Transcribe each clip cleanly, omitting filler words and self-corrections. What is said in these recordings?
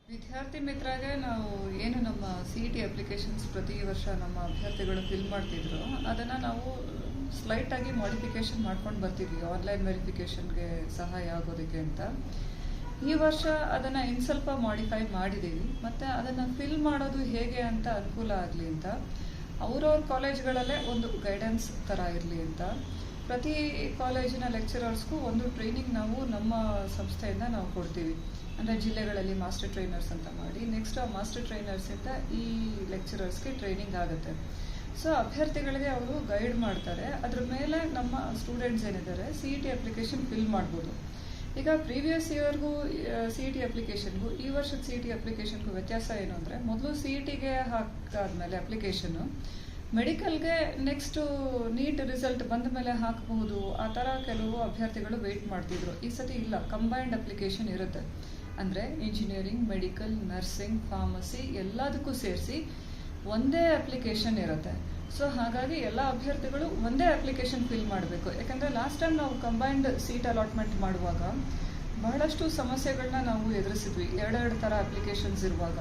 ವಿದ್ಯಾರ್ಥಿ ಮಿತ್ರಗೆ ನಾವು ಏನು ನಮ್ಮ CET ಅಪ್ಲಿಕೇಶನ್ಸ್ ಪ್ರತಿ ವರ್ಷ ನಮ್ಮ ಅಭ್ಯರ್ಥಿಗಳು ಫಿಲ್ ಮಾಡ್ತಿದ್ರು ಅದನ್ನು ನಾವು ಸ್ಲೈಟಾಗಿ ಮಾಡಿಫಿಕೇಷನ್ ಮಾಡ್ಕೊಂಡು ಬರ್ತಿದ್ವಿ ಆನ್ಲೈನ್ ವೆರಿಫಿಕೇಷನ್ಗೆ ಸಹಾಯ ಆಗೋದಕ್ಕೆ ಅಂತ. ಈ ವರ್ಷ ಅದನ್ನು ಇನ್ನು ಸ್ವಲ್ಪ ಮಾಡಿಫೈ ಮಾಡಿದ್ದೀವಿ ಮತ್ತು ಅದನ್ನು ಫಿಲ್ ಮಾಡೋದು ಹೇಗೆ ಅಂತ ಅನುಕೂಲ ಆಗಲಿ ಅಂತ ಅವ್ರವ್ರ ಕಾಲೇಜ್ಗಳಲ್ಲೇ ಒಂದು ಗೈಡೆನ್ಸ್ ಥರ ಇರಲಿ ಅಂತ ಪ್ರತಿ ಕಾಲೇಜಿನ ಲೆಕ್ಚರರ್ಸ್ಗೂ ಒಂದು ಟ್ರೈನಿಂಗ್ ನಾವು ನಮ್ಮ ಸಂಸ್ಥೆಯಿಂದ ನಾವು ಕೊಡ್ತೀವಿ. ಅಂದರೆ ಜಿಲ್ಲೆಗಳಲ್ಲಿ ಮಾಸ್ಟರ್ ಟ್ರೈನರ್ಸ್ ಅಂತ ಮಾಡಿ ನೆಕ್ಸ್ಟ್ ಆ ಮಾಸ್ಟರ್ ಟ್ರೈನರ್ಸಿಂದ ಈ ಲೆಕ್ಚರರ್ಸ್ಗೆ ಟ್ರೈನಿಂಗ್ ಆಗುತ್ತೆ. ಸೊ ಅಭ್ಯರ್ಥಿಗಳಿಗೆ ಅವರು ಗೈಡ್ ಮಾಡ್ತಾರೆ. ಅದ್ರ ಮೇಲೆ ನಮ್ಮ ಸ್ಟೂಡೆಂಟ್ಸ್ ಏನಿದ್ದಾರೆ CET ಅಪ್ಲಿಕೇಶನ್ ಫಿಲ್ ಮಾಡ್ಬೋದು. ಈಗ ಪ್ರೀವಿಯಸ್ ಇಯರ್ಗೂ CET ಅಪ್ಲಿಕೇಶನ್ಗೂ ಈ ವರ್ಷದ CET ಅಪ್ಲಿಕೇಶನ್ಗೂ ವ್ಯತ್ಯಾಸ ಏನು ಅಂದರೆ ಮೊದಲು CETಗೆ ಹಾಕಾದ್ಮೇಲೆ ಅಪ್ಲಿಕೇಶನ್ನು ಮೆಡಿಕಲ್ಗೆ ನೆಕ್ಸ್ಟು ನೀಟ್ ರಿಸಲ್ಟ್ ಬಂದ ಮೇಲೆ ಹಾಕಬಹುದು ಆ ಥರ ಕೆಲವು ಅಭ್ಯರ್ಥಿಗಳು ವೆಯ್ಟ್ ಮಾಡ್ತಿದ್ರು. ಈ ಸತಿ ಇಲ್ಲ, ಕಂಬೈನ್ಡ್ ಅಪ್ಲಿಕೇಶನ್ ಇರುತ್ತೆ. ಅಂದರೆ ಇಂಜಿನಿಯರಿಂಗ್, ಮೆಡಿಕಲ್, ನರ್ಸಿಂಗ್, ಫಾರ್ಮಸಿ ಎಲ್ಲದಕ್ಕೂ ಸೇರಿಸಿ ಒಂದೇ ಅಪ್ಲಿಕೇಶನ್ ಇರುತ್ತೆ. ಸೊ ಹಾಗಾಗಿ ಎಲ್ಲ ಅಭ್ಯರ್ಥಿಗಳು ಒಂದೇ ಅಪ್ಲಿಕೇಶನ್ ಫಿಲ್ ಮಾಡಬೇಕು. ಯಾಕಂದರೆ ಲಾಸ್ಟ್ ಟೈಮ್ ನಾವು ಕಂಬೈನ್ಡ್ ಸೀಟ್ ಅಲಾಟ್ಮೆಂಟ್ ಮಾಡುವಾಗ ಬಹಳಷ್ಟು ಸಮಸ್ಯೆಗಳನ್ನ ನಾವು ಎದುರಿಸಿದ್ವಿ. ಎರಡೆರಡು ಥರ ಅಪ್ಲಿಕೇಶನ್ಸ್ ಇರುವಾಗ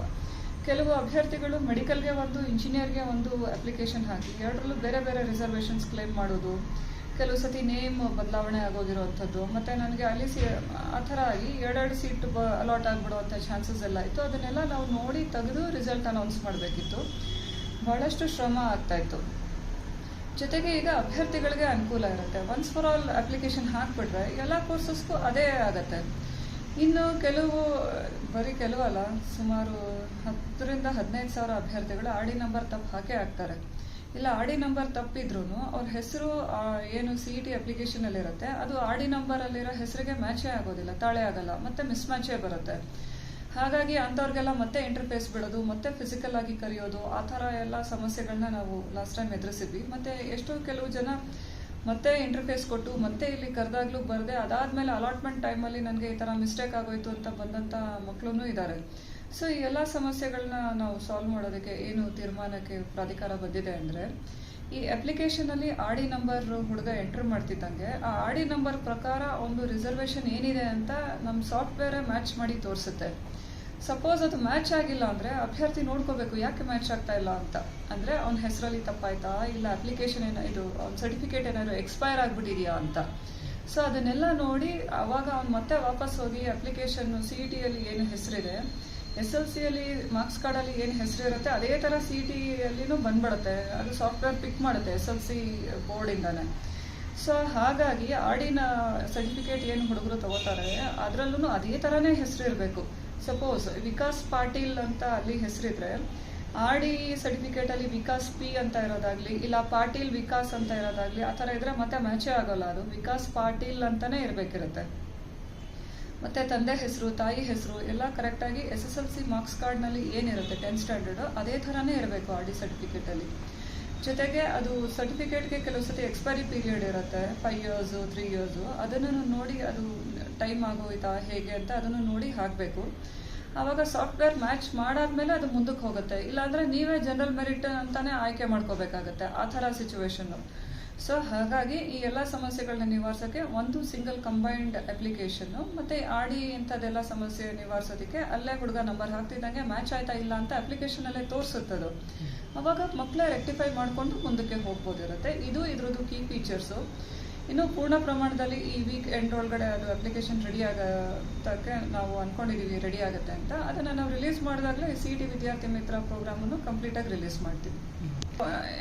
ಕೆಲವು ಅಭ್ಯರ್ಥಿಗಳು ಮೆಡಿಕಲ್ಗೆ ಒಂದು, ಇಂಜಿನಿಯರ್ಗೆ ಒಂದು ಅಪ್ಲಿಕೇಶನ್ ಹಾಕಿ ಎರಡರಲ್ಲೂ ಬೇರೆ ಬೇರೆ ರಿಸರ್ವೇಷನ್ಸ್ ಕ್ಲೇಮ್ ಮಾಡೋದು, ಕೆಲವು ಸತಿ ನೇಮ್ ಬದಲಾವಣೆ ಆಗೋಗಿರೋವಂಥದ್ದು, ಮತ್ತು ನನಗೆ ಅಲ್ಲಿ ಆ ಥರ ಆಗಿ ಎರಡೆರಡು ಸೀಟ್ ಅಲಾಟ್ ಆಗಿಬಿಡುವಂಥ ಚಾನ್ಸಸ್ ಎಲ್ಲ ಇತ್ತು. ಅದನ್ನೆಲ್ಲ ನಾವು ನೋಡಿ ತೆಗೆದು ರಿಸಲ್ಟ್ ಅನೌನ್ಸ್ ಮಾಡಬೇಕಿತ್ತು. ಭಾಳಷ್ಟು ಶ್ರಮ ಆಗ್ತಾಯಿತ್ತು. ಜೊತೆಗೆ ಈಗ ಅಭ್ಯರ್ಥಿಗಳಿಗೆ ಅನುಕೂಲ ಇರುತ್ತೆ. ಒನ್ಸ್ ಫಾರ್ ಆಲ್ ಅಪ್ಲಿಕೇಶನ್ ಹಾಕಿಬಿಟ್ರೆ ಎಲ್ಲ ಕೋರ್ಸಸ್ಗೂ ಅದೇ ಆಗುತ್ತೆ. ಇನ್ನು ಬರೀ ಕೆಲವಲ್ಲ, ಸುಮಾರು 10,000 to 15,000 ಅಭ್ಯರ್ಥಿಗಳು RD ನಂಬರ್ ತಪ್ಪು ಹಾಕೇ ಹಾಕ್ತಾರೆ. ಇಲ್ಲ RD ನಂಬರ್ ತಪ್ಪಿದ್ರೂ ಅವ್ರ ಹೆಸರು ಏನು CET ಅಪ್ಲಿಕೇಶನಲ್ಲಿರುತ್ತೆ ಅದು RD ನಂಬರಲ್ಲಿರೋ ಹೆಸರಿಗೆ ಮ್ಯಾಚೇ ಆಗೋದಿಲ್ಲ, ತಾಳೆ ಆಗಲ್ಲ, ಮತ್ತೆ ಮಿಸ್ ಮ್ಯಾಚೇ ಬರುತ್ತೆ. ಹಾಗಾಗಿ ಅಂಥವ್ರಿಗೆಲ್ಲ ಮತ್ತೆ ಇಂಟರ್ಫೇಸ್ ಬಿಡೋದು, ಮತ್ತೆ ಫಿಸಿಕಲ್ ಆಗಿ ಕರೆಯೋದು, ಆ ಥರ ಎಲ್ಲ ಸಮಸ್ಯೆಗಳನ್ನ ನಾವು ಲಾಸ್ಟ್ ಟೈಮ್ ಎದುರಿಸಿದ್ವಿ. ಮತ್ತು ಎಷ್ಟೋ ಕೆಲವು ಜನ ಮತ್ತೆ ಇಂಟರ್ಫೇಸ್ ಕೊಟ್ಟು ಮತ್ತೆ ಇಲ್ಲಿ ಕರೆದಾಗ್ಲೂ ಬರದೆ ಅದಾದಮೇಲೆ ಅಲಾಟ್ಮೆಂಟ್ ಟೈಮಲ್ಲಿ ನನಗೆ ಈ ಥರ ಮಿಸ್ಟೇಕ್ ಆಗೋಯ್ತು ಅಂತ ಬಂದಂಥ ಮಕ್ಕಳೂ ಇದ್ದಾರೆ. ಸೊ ಈ ಎಲ್ಲ ಸಮಸ್ಯೆಗಳನ್ನ ನಾವು ಸಾಲ್ವ್ ಮಾಡೋದಕ್ಕೆ ಏನು ತೀರ್ಮಾನಕ್ಕೆ ಪ್ರಾಧಿಕಾರ ಬಂದಿದೆ ಅಂದರೆ, ಈ ಅಪ್ಲಿಕೇಶನಲ್ಲಿ RD ನಂಬರ್ ಹುಡುಗ ಎಂಟ್ರ್ ಮಾಡ್ತಿದ್ದಂಗೆ ಆ RD ನಂಬರ್ ಪ್ರಕಾರ ಒಂದು ರಿಸರ್ವೇಷನ್ ಏನಿದೆ ಅಂತ ನಮ್ಮ ಸಾಫ್ಟ್ವೇರೇ ಮ್ಯಾಚ್ ಮಾಡಿ ತೋರಿಸುತ್ತೆ. ಸಪೋಸ್ ಅದು ಮ್ಯಾಚ್ ಆಗಿಲ್ಲ ಅಂದರೆ ಅಭ್ಯರ್ಥಿ ನೋಡ್ಕೋಬೇಕು ಯಾಕೆ ಮ್ಯಾಚ್ ಆಗ್ತಾ ಇಲ್ಲ ಅಂತ. ಅಂದರೆ ಅವ್ನ ಹೆಸರಲ್ಲಿ ತಪ್ಪಾಯ್ತಾ, ಇಲ್ಲ ಅಪ್ಲಿಕೇಶನ್ ಇದು ಅವ್ನ ಸರ್ಟಿಫಿಕೇಟ್ ಏನಾದ್ರು ಎಕ್ಸ್ಪೈರ್ ಆಗಿಬಿಟ್ಟಿದೆಯಾ ಅಂತ. ಸೊ ಅದನ್ನೆಲ್ಲ ನೋಡಿ ಆವಾಗ ಅವ್ನು ಮತ್ತೆ ವಾಪಸ್ ಹೋಗಿ ಅಪ್ಲಿಕೇಶನ್ನು CETಯಲ್ಲಿ ಏನು ಹೆಸರಿದೆ, SLCಯಲ್ಲಿ ಮಾರ್ಕ್ಸ್ ಕಾರ್ಡಲ್ಲಿ ಏನು ಹೆಸರು ಇರುತ್ತೆ ಅದೇ ಥರ CETಯಲ್ಲಿನೂ ಬಂದ್ಬಿಡುತ್ತೆ. ಅದು ಸಾಫ್ಟ್ವೇರ್ ಪಿಕ್ ಮಾಡುತ್ತೆ SLC ಬೋರ್ಡಿಂದಾನೆ. ಸೊ ಹಾಗಾಗಿ RDನ ಸರ್ಟಿಫಿಕೇಟ್ ಏನು ಹುಡುಗರು ತಗೋತಾರೆ ಅದರಲ್ಲೂ ಅದೇ ಥರನೇ ಹೆಸರು ಇರಬೇಕು. ಸಪೋಸ್ ವಿಕಾಸ್ ಪಾಟೀಲ್ ಅಂತ ಅಲ್ಲಿ ಹೆಸರಿದ್ರೆ RD ಸರ್ಟಿಫಿಕೇಟಲ್ಲಿ ವಿಕಾಸ್ P ಅಂತ ಇರೋದಾಗ್ಲಿ, ಇಲ್ಲ ಪಾಟೀಲ್ ವಿಕಾಸ್ ಅಂತ ಇರೋದಾಗ್ಲಿ, ಆ ಥರ ಇದ್ರೆ ಮತ್ತೆ ಮ್ಯಾಚೇ ಆಗೋಲ್ಲ. ಅದು ವಿಕಾಸ್ ಪಾಟೀಲ್ ಅಂತಲೇ ಇರಬೇಕಿರುತ್ತೆ. ಮತ್ತು ತಂದೆ ಹೆಸರು, ತಾಯಿ ಹೆಸರು ಎಲ್ಲ ಕರೆಕ್ಟಾಗಿ SSLC ಮಾರ್ಕ್ಸ್ ಕಾರ್ಡ್ನಲ್ಲಿ ಏನಿರುತ್ತೆ 10th ಸ್ಟ್ಯಾಂಡರ್ಡು ಅದೇ ಥರನೇ ಇರಬೇಕು RD ಸರ್ಟಿಫಿಕೇಟಲ್ಲಿ. ಜೊತೆಗೆ ಅದು ಸರ್ಟಿಫಿಕೇಟ್ಗೆ ಕೆಲವು ಸತಿ ಎಕ್ಸ್ಪೈರಿ ಪೀರಿಯಡ್ ಇರುತ್ತೆ, 5 years 3 years. ಅದನ್ನು ನೋಡಿ ಅದು ಟೈಮ್ ಆಗೋಯ್ತಾ ಹೇಗೆ ಅಂತ ಅದನ್ನು ನೋಡಿ ಹಾಕಬೇಕು. ಆವಾಗ ಸಾಫ್ಟ್ವೇರ್ ಮ್ಯಾಚ್ ಮಾಡಾದ್ಮೇಲೆ ಅದು ಮುಂದಕ್ಕೆ ಹೋಗುತ್ತೆ. ಇಲ್ಲಾಂದರೆ ನೀವೇ ಜನರಲ್ ಮೆರಿಟ್ ಅಂತಾನೆ ಆಯ್ಕೆ ಮಾಡ್ಕೋಬೇಕಾಗತ್ತೆ, ಆ ಥರ ಸಿಚುವೇಶನ್ನು. ಸೊ ಹಾಗಾಗಿ ಈ ಎಲ್ಲ ಸಮಸ್ಯೆಗಳನ್ನ ನಿವಾರಿಸೋಕ್ಕೆ ಒಂದು ಸಿಂಗಲ್ ಕಂಬೈನ್ಡ್ ಅಪ್ಲಿಕೇಶನ್ನು ಮತ್ತು RD ಇಂಥದ್ದೆಲ್ಲ ಸಮಸ್ಯೆ ನಿವಾರಿಸೋದಕ್ಕೆ ಅಲ್ಲೇ ಹುಡುಗ ನಂಬರ್ ಹಾಕ್ತಿದ್ದಂಗೆ ಮ್ಯಾಚ್ ಆಯ್ತಾ ಇಲ್ಲ ಅಂತ ಅಪ್ಲಿಕೇಶನಲ್ಲೇ ತೋರಿಸುತ್ತದು. ಅವಾಗ ಮಕ್ಕಳೇ ರೆಕ್ಟಿಫೈ ಮಾಡಿಕೊಂಡು ಮುಂದಕ್ಕೆ ಹೋಗ್ಬೋದಿರುತ್ತೆ. ಇದು ಇದ್ರದ್ದು ಕೀ ಫೀಚರ್ಸು. ಇನ್ನು ಪೂರ್ಣ ಪ್ರಮಾಣದಲ್ಲಿ ಈ ವೀಕ್ ಎಂಡ್ ಒಳಗಡೆ ಅದು ಅಪ್ಲಿಕೇಶನ್ ರೆಡಿ ಆಗೋದಕ್ಕೆ ನಾವು ಅಂದ್ಕೊಂಡಿದ್ದೀವಿ, ರೆಡಿ ಆಗುತ್ತೆ ಅಂತ. ಅದನ್ನು ನಾವು ರಿಲೀಸ್ ಮಾಡಿದಾಗಲೇ CET ವಿದ್ಯಾರ್ಥಿ ಮಿತ್ರ ಪ್ರೋಗ್ರಾಮನ್ನು ಕಂಪ್ಲೀಟಾಗಿ ರಿಲೀಸ್ ಮಾಡ್ತೀವಿ.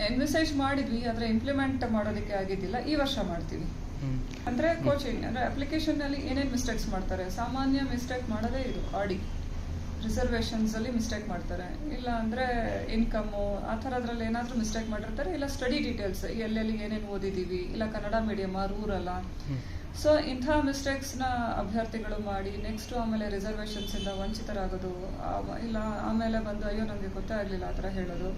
ಎನ್ವಿಸೈಜ್ ಮಾಡಿದ್ವಿ, ಆದರೆ ಇಂಪ್ಲಿಮೆಂಟ್ ಮಾಡೋದಕ್ಕೆ ಆಗಿದ್ದಿಲ್ಲ. ಈ ವರ್ಷ ಮಾಡ್ತೀವಿ. ಅಂದರೆ ಕೋಚಿಂಗ್ ಅಂದರೆ ಅಪ್ಲಿಕೇಶನ್ನಲ್ಲಿ ಏನೇನು ಮಿಸ್ಟೇಕ್ಸ್ ಮಾಡ್ತಾರೆ, ಸಾಮಾನ್ಯ ಮಿಸ್ಟೇಕ್ ಮಾಡೋದೇ ಇದು RD ರಿಸರ್ವೇಷನ್ಸಲ್ಲಿ ಮಿಸ್ಟೇಕ್ ಮಾಡ್ತಾರೆ, ಇಲ್ಲ ಅಂದರೆ ಇನ್ಕಮ್ಮು ಆ ಥರದ್ರಲ್ಲಿ ಏನಾದರೂ ಮಿಸ್ಟೇಕ್ ಮಾಡಿರ್ತಾರೆ, ಇಲ್ಲ ಸ್ಟಡಿ ಡೀಟೇಲ್ಸ್ ಎಲ್ಲೆಲ್ಲಿ ಏನೇನು ಓದಿದ್ದೀವಿ, ಇಲ್ಲ ಕನ್ನಡ ಮೀಡಿಯಮ್ಮ ರೂರಲ್ಲ. ಸೊ ಇಂಥ ಮಿಸ್ಟೇಕ್ಸ್ನ ಅಭ್ಯರ್ಥಿಗಳು ಮಾಡಿ ನೆಕ್ಸ್ಟು ಆಮೇಲೆ ರಿಸರ್ವೇಷನ್ಸಿಂದ ವಂಚಿತರಾಗೋದು, ಇಲ್ಲ ಆಮೇಲೆ ಬಂದು ಅಯ್ಯೋ ನನಗೆ ಗೊತ್ತೇ ಆಗಲಿಲ್ಲ ಆ ಥರ ಹೇಳೋದು.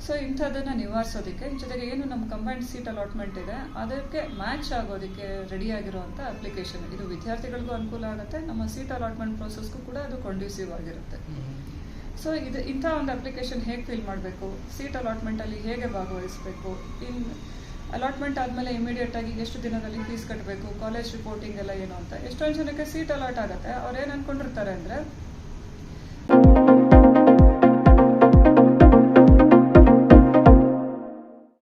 ಸೊ ಇಂಥದ್ದನ್ನು ನಿವಾರಿಸೋದಕ್ಕೆ, ಜೊತೆಗೆ ಏನು ನಮ್ಮ ಕಂಬೈನ್ಡ್ ಸೀಟ್ ಅಲಾಟ್ಮೆಂಟ್ ಇದೆ ಅದಕ್ಕೆ ಮ್ಯಾಚ್ ಆಗೋದಕ್ಕೆ ರೆಡಿಯಾಗಿರುವಂಥ ಅಪ್ಲಿಕೇಶನ್. ಇದು ವಿದ್ಯಾರ್ಥಿಗಳಿಗೂ ಅನುಕೂಲ ಆಗುತ್ತೆ, ನಮ್ಮ ಸೀಟ್ ಅಲಾಟ್ಮೆಂಟ್ ಪ್ರೋಸೆಸ್ಗೂ ಕೂಡ ಅದು ಕಂಡ್ಯೂಸಿವ್ ಆಗಿರುತ್ತೆ. ಸೊ ಇಂಥ ಒಂದು ಅಪ್ಲಿಕೇಶನ್ ಹೇಗೆ ಫಿಲ್ ಮಾಡಬೇಕು, ಸೀಟ್ ಅಲಾಟ್ಮೆಂಟಲ್ಲಿ ಹೇಗೆ ಭಾಗವಹಿಸಬೇಕು, ಅಲಾಟ್ಮೆಂಟ್ ಆದಮೇಲೆ ಇಮಿಡಿಯೇಟಾಗಿ ಎಷ್ಟು ದಿನದಲ್ಲಿ ಫೀಸ್ ಕಟ್ಟಬೇಕು, ಕಾಲೇಜ್ ರಿಪೋರ್ಟಿಂಗ್ ಎಲ್ಲ ಏನು ಅಂತ. ಎಷ್ಟೊಂದು ಜನಕ್ಕೆ ಸೀಟ್ ಅಲಾಟ್ ಆಗುತ್ತೆ, ಅವ್ರು ಏನು ಅಂದ್ಕೊಂಡಿರ್ತಾರೆ ಅಂದರೆ